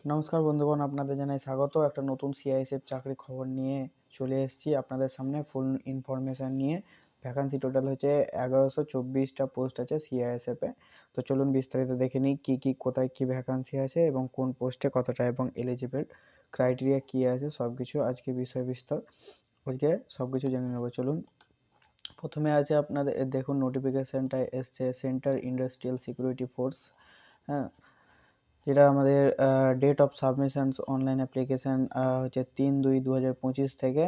নমস্কার বন্ধুগণ, আপনাদের জানাই স্বাগত। একটা নতুন সিআইএসএফ চাকরির খবর নিয়ে চলে এসেছি আপনাদের সামনে ফুল ইনফরমেশন নিয়ে। ভ্যাকান্সি টোটাল হচ্ছে 1124টা পোস্ট আছে সিআইএসএফ এ। তো চলুন বিস্তারিত দেখে নিই কোথায় কি ভ্যাকান্সি আছে এবং কোন পোস্টে কতটা এবং এলিজিবল ক্রাইটেরিয়া কি আছে সবকিছু আজকে বিষয় বিস্তার আজকে সবকিছু জেনে নেব। চলুন, প্রথমে আছে আপনাদের দেখুন নোটিফিকেশনটা এসছে সেন্টার ইন্ডাস্ট্রিয়াল সিকিউরিটি ফোর্স। হ্যাঁ, যেটা আমাদের date of submissions online application হচ্ছে 3/2/2025 থেকে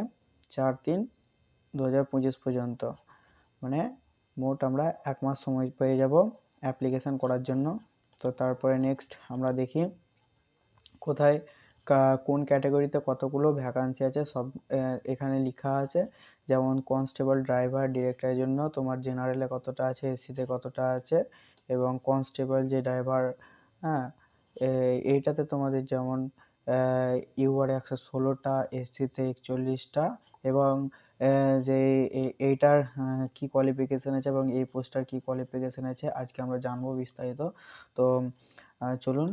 4/3/2025 পর্যন্ত। মানে মোট আমরা 1 মাস সময় পেয়ে যাব অ্যাপ্লিকেশান করার জন্য। তো তারপরে নেক্সট আমরা দেখি কোথায় কোন ক্যাটাগরিতে কতগুলো ভ্যাকান্সি আছে সব এখানে লেখা আছে। যেমন কনস্টেবল, ড্রাইভার, ডিরেক্টরের জন্য তোমার জেনারেলে কতটা আছে, এসসিতে কতটা আছে এবং কনস্টেবল যে ড্রাইভার, হ্যাঁ, এইটাতে তোমাদের যেমন ইউআর 116টা, এসসিতে 41টা এবং যে এইটার কি কোয়ালিফিকেশন আছে এবং এই পোস্টার কি কোয়ালিফিকেশন আছে আজকে আমরা জানবো বিস্তারিত। তো চলুন,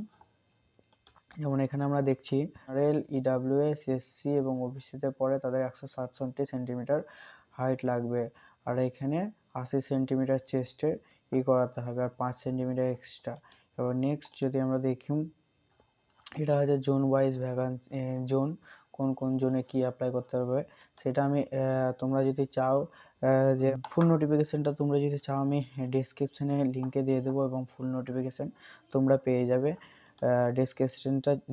যেমন এখানে আমরা দেখছি জেনারেল, ইডাব্লিউএস, এসসি এবং ওবিসিতে পড়ে তাদের 167 সেন্টিমিটার হাইট লাগবে। আর এখানে 80 সেন্টিমিটার চেস্টের করাতে হবে আর 5 সেন্টিমিটার এক্সট্রা। এবার নেক্সট যদি আমরা দেখি, এটা হচ্ছে জোন ওয়াইজ ভ্যাকান্সি, জোন কোন কোন জোনে কি অ্যাপ্লাই করতে হবে সেটা আমি তোমরা যদি চাও যে ফুল নোটিফিকেশনটা তোমরা যদি চাও আমি ডেসক্রিপশনে লিঙ্কে দিয়ে দেবো এবং ফুল নোটিফিকেশন তোমরা পেয়ে যাবে।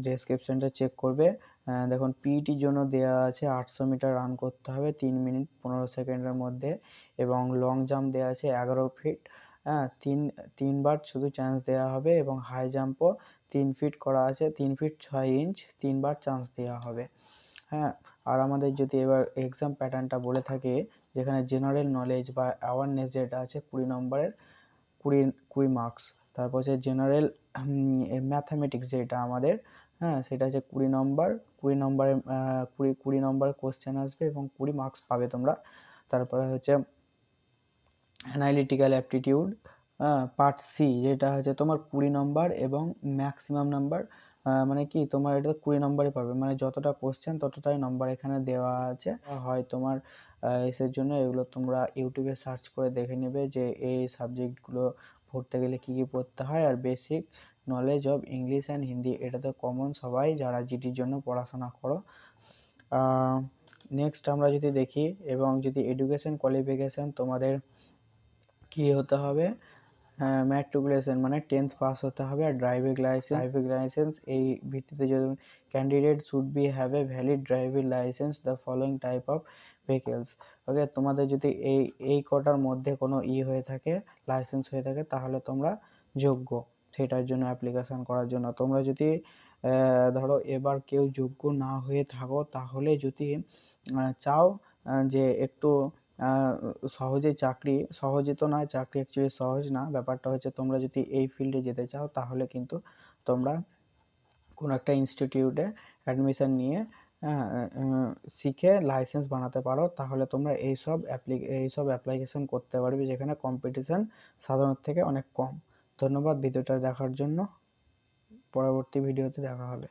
ডেসক্রিপশনটা চেক করবে। দেখুন পিইটির জন্য দেওয়া আছে 800 মিটার রান করতে হবে 3 মিনিট 15 সেকেন্ডের মধ্যে এবং লং জাম্প দেওয়া আছে 11 ফিট। হ্যাঁ, তিনবার শুধু চান্স দেওয়া হবে এবং হাই জাম্পও 3 ফিট করা আছে, 3 ফিট 6 ইঞ্চ, তিনবার চান্স দেওয়া হবে। হ্যাঁ, আর আমাদের যদি এবার এক্সাম প্যাটার্নটা বলে থাকে, যেখানে জেনারেল নলেজ বা অ্যাওয়ারনেস যেটা আছে 20 নম্বরের 20 মার্কস। তারপর হচ্ছে জেনারেল ম্যাথামেটিক্স যেটা আমাদের, হ্যাঁ, সেটা হচ্ছে 20 নম্বর, 20 নম্বরের 20 নম্বর কোশ্চেন আসবে এবং 20 মার্কস পাবে তোমরা। তারপরে হচ্ছে অ্যানালিটিক্যাল অ্যাপটিটিউড পার্ট সি, যেটা হচ্ছে তোমার 20 নম্বর এবং ম্যাক্সিমাম নাম্বার, মানে কি তোমার এটা 20 নম্বরই পাবে, মানে যতটা কোশ্চেন ততটাই নম্বর এখানে দেওয়া আছে। হয় তোমার এসের জন্য এগুলো তোমরা ইউটিউবে সার্চ করে দেখে নেবে যে এই সাবজেক্টগুলো পড়তে গেলে কি কি পড়তে হয়। আর basic knowledge of English and Hindi, এটা তো কমন সবাই যারা জিডির জন্য পড়াশোনা করো। নেক্সট আমরা যদি দেখি এবং যদি এডুকেশন কোয়ালিফিকেশন তোমাদের কি হতে হবে, ম্যাট্রিকুলেশন মানে 10th পাস হতে হবে আর ড্রাইভিং লাইসেন্স এই ভিত্তিতে যদি candidate should be have a valid driving licence the following type of vehicles. Okay, তোমাদের যদি এই কটার মধ্যে কোনো হয়ে থাকে, লাইসেন্স হয়ে থাকে, তাহলে তোমরা যোগ্য সেটার জন্য অ্যাপ্লিকেশন করার জন্য। তোমরা যদি ধরো এবার কেউ যোগ্য না হয়ে থাকো তাহলে যদি চাও যে একটু সহজে চাকরি, সহজে তো নয়, চাকরি অ্যাকচুয়ালি সহজ না, ব্যাপারটা হচ্ছে তোমরা যদি এই ফিল্ডে যেতে চাও তাহলে কিন্তু তোমরা কোনো একটা ইনস্টিটিউটে অ্যাডমিশন নিয়ে শিখে লাইসেন্স বানাতে পারো, তাহলে তোমরা এইসব অ্যাপ্লিকেশন করতে পারবে যেখানে কম্পিটিশন সাধারণের থেকে অনেক কম। ধন্যবাদ ভিডিওটা দেখার জন্য, পরবর্তী ভিডিওতে দেখা হবে।